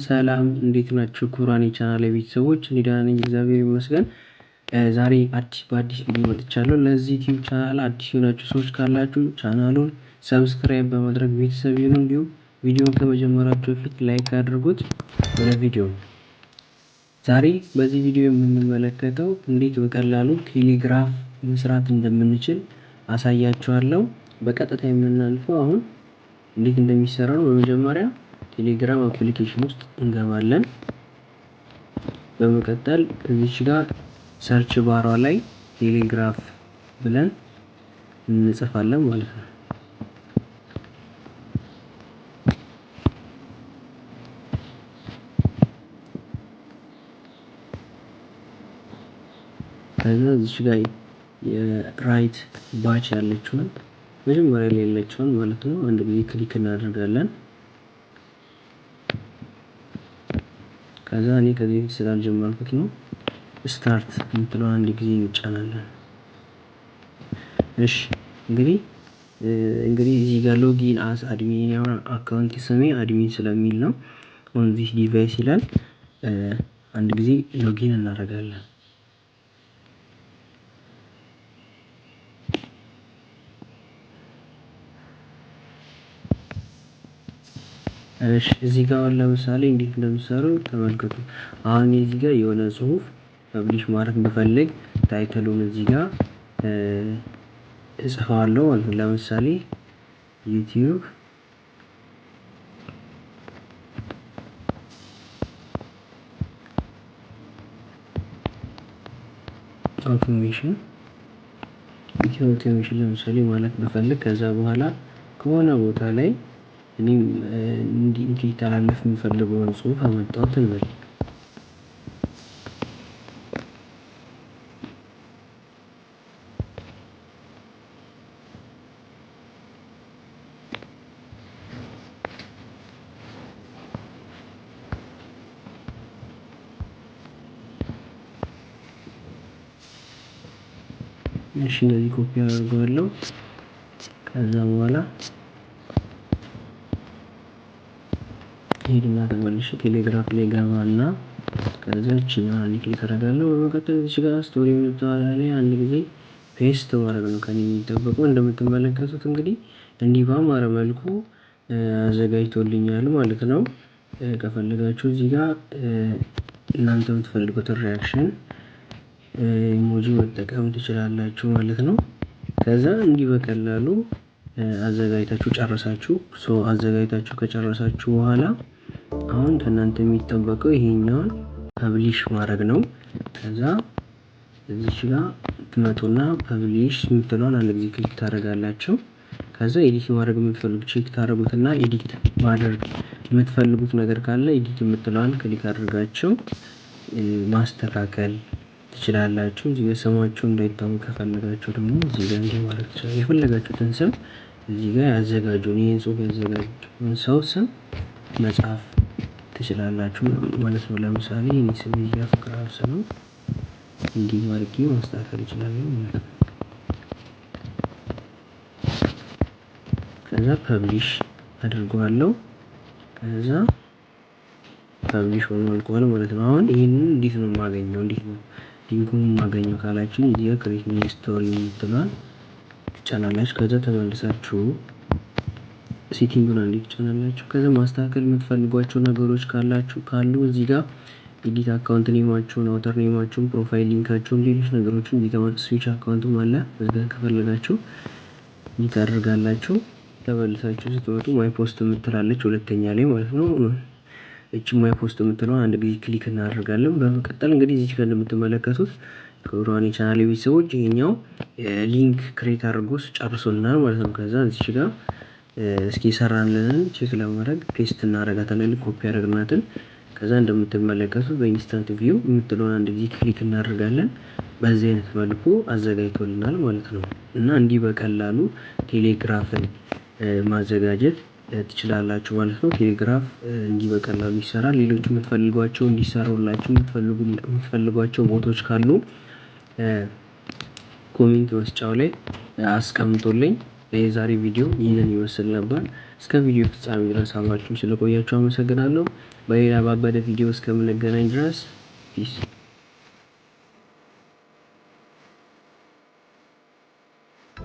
ሰላም እንዴት ናችሁ? ክቡራን የቻናሌ ቤተሰቦች እኔ ደህና ነኝ፣ እግዚአብሔር ይመስገን። ዛሬ በአዲስ ቪዲዮ መጥቻለሁ። ለዚህ ዩቲዩብ ቻናል አዲስ የሆናችሁ ሰዎች ካላችሁ ቻናሉን ሰብስክራይብ በማድረግ ቤተሰብ ይሁኑ። እንዲሁም ቪዲዮን ከመጀመራችሁ በፊት ላይክ አድርጉት። ወደ ቪዲዮ ዛሬ በዚህ ቪዲዮ የምንመለከተው እንዴት በቀላሉ ቴሌግራፍ መስራት እንደምንችል አሳያችኋለሁ። በቀጥታ የምናልፈው አሁን እንዴት እንደሚሰራ ነው። በመጀመሪያ ቴሌግራም አፕሊኬሽን ውስጥ እንገባለን። በመቀጠል እዚች ጋር ሰርች ባሯ ላይ ቴሌግራፍ ብለን እንጽፋለን ማለት ነው። ከዛ እዚች ጋር የራይት ባች ያለችውን መጀመሪያ ላይ ያለችውን ማለት ነው አንድ ጊዜ ክሊክ እናደርጋለን። ከዛ እኔ ከዚህ በፊት ስላልጀመርኩት ነው ስታርት የምትለው አንድ ጊዜ እንጫናለን። እሺ እንግዲህ እዚህ ጋር ሎጊን አስ አድሚን አካውንት ስሜ አድሚን ስለሚል ነው ኦን ዚስ ዲቫይስ ይላል። አንድ ጊዜ ሎጊን እናደርጋለን። እሺ እዚህ ጋር ለምሳሌ እንዴት እንደምሰሩ ተመልከቱ። አሁን እዚህ ጋር የሆነ ጽሁፍ ፐብሊሽ ማድረግ ብፈልግ ታይትሉን እዚህ ጋር እጽፈዋለሁ ማለት ነው። ለምሳሌ ዩቲዩብ አውቶሜሽን ለምሳሌ ማለት ብፈልግ ከዛ በኋላ ከሆነ ቦታ ላይ እኔም እንዲተላለፍ የምፈልገውን ጽሁፍ አመጣሁት እንበል። እሺ እንደዚህ ኮፒ አደርገዋለሁ። ከዛ በኋላ ሄድና ተመልሼ ቴሌግራፍ ላይ ገባና ከዛ እቺኛዋን ክሊክ አደርጋለሁ። በመቀጠል እዚህ ጋር ስቶሪ የምትባለው ላይ አንድ ጊዜ ፔስት ማድረግ ነው ከእኔ የሚጠበቀው። እንደምትመለከቱት እንግዲህ እንዲህ ባማረ መልኩ አዘጋጅቶልኛል ማለት ነው። ከፈለጋችሁ እዚህ ጋር እናንተ የምትፈልጉትን ሪያክሽን ኢሞጂ መጠቀም ትችላላችሁ ማለት ነው። ከዛ እንዲህ በቀላሉ አዘጋጅታችሁ ጨረሳችሁ። አዘጋጅታችሁ ከጨረሳችሁ በኋላ አሁን ከእናንተ የሚጠበቀው ይሄኛውን ፐብሊሽ ማድረግ ነው። ከዛ እዚች ጋር ትመጡና ፐብሊሽ የምትለውን አንድ ጊዜ ክሊክ ታደርጋላችሁ። ከዛ ኤዲት ማድረግ የምትፈልጉት ቼክ ታደርጉትና ኤዲት ማድረግ የምትፈልጉት ነገር ካለ ኤዲት የምትለዋን ክሊክ አድርጋችሁ ማስተካከል ትችላላችሁ። እዚህ ጋር ስማችሁ እንዳይታወቅ ከፈለጋችሁ ደግሞ እዚህ ጋር እንዲህ ማድረግ ትችላላችሁ። የፈለጋችሁትን ስም እዚህ ጋር ያዘጋጁን ይሄን ጽሁፍ ያዘጋጁን ሰው ስም መጻፍ ትችላላችሁ ማለት ነው። ለምሳሌ እኔ ስሜ እዚህ ጋር ፍቅረአብ ነው። እንዲህ አድርጌ ማስተካከል እችላለሁ ማለት ነው። ከዛ ፐብሊሽ አድርገዋለሁ። ከዛ ፐብሊሽ ሆኗል ማለት ነው። አሁን ይሄንን እንዴት ነው የማገኘው? እንዴት ነው ሊንኩን የማገኘው ካላችሁኝ እዚህ ጋር ክሬት ኒው ስቶሪ የምትለዋን ትጫናላችሁ። ከዛ ተመልሳችሁ ሴቲንጉን አንዴ ትጫናላችሁ። ከዛ ማስተካከል የምትፈልጓቸው ነገሮች ካሉ እዚህ ጋር ኤዲት አካውንት ኔማችሁን፣ አውተር ኔማችሁን፣ ፕሮፋይል ሊንካችሁን፣ ሌሎች ነገሮችን እዚህ ጋር ስዊች አካውንትም አለ እዚህ ጋር ከፈለጋችሁ ኤዲት አድርጋላችሁ። ተመልሳችሁ ስትመጡ ማይ ፖስት የምትላለች ሁለተኛ ላይ ማለት ነው። እቺ ማይ ፖስት የምትለው አንድ ጊዜ ክሊክ እናደርጋለን። በመቀጠል እንግዲህ እዚህ ጋር እንደምትመለከቱት ክቡራን የቻናሌ ቤተሰቦች ይሄኛው ሊንክ ክሬት አድርጎ ጨርሶልናል ማለት ነው። ከዛ እዚህ ጋር እስኪ ሰራንልን ቼክ ለማድረግ ፔስት እናደርጋታለን ኮፒ ያደረግናትን። ከዛ እንደምትመለከቱት በኢንስታንት ቪው የምትለውን አንድ ጊዜ ክሊክ እናደርጋለን። በዚህ አይነት መልኩ አዘጋጅቶልናል ማለት ነው። እና እንዲህ በቀላሉ ቴሌግራፍን ማዘጋጀት ትችላላችሁ ማለት ነው። ቴሌግራፍ እንዲህ በቀላሉ ይሰራል። ሌሎች የምትፈልጓቸው እንዲሰሩላችሁ የምትፈልጓቸው ቦታዎች ካሉ ኮሜንት መስጫው ላይ አስቀምጡልኝ። የዛሬ ቪዲዮ ይህንን ይመስል ነበር። እስከ ቪዲዮ ፍጻሜ ድረስ አብራችሁኝ ስለቆያችሁ አመሰግናለሁ። በሌላ ባበደ ቪዲዮ እስከምንገናኝ ድረስ ፒስ።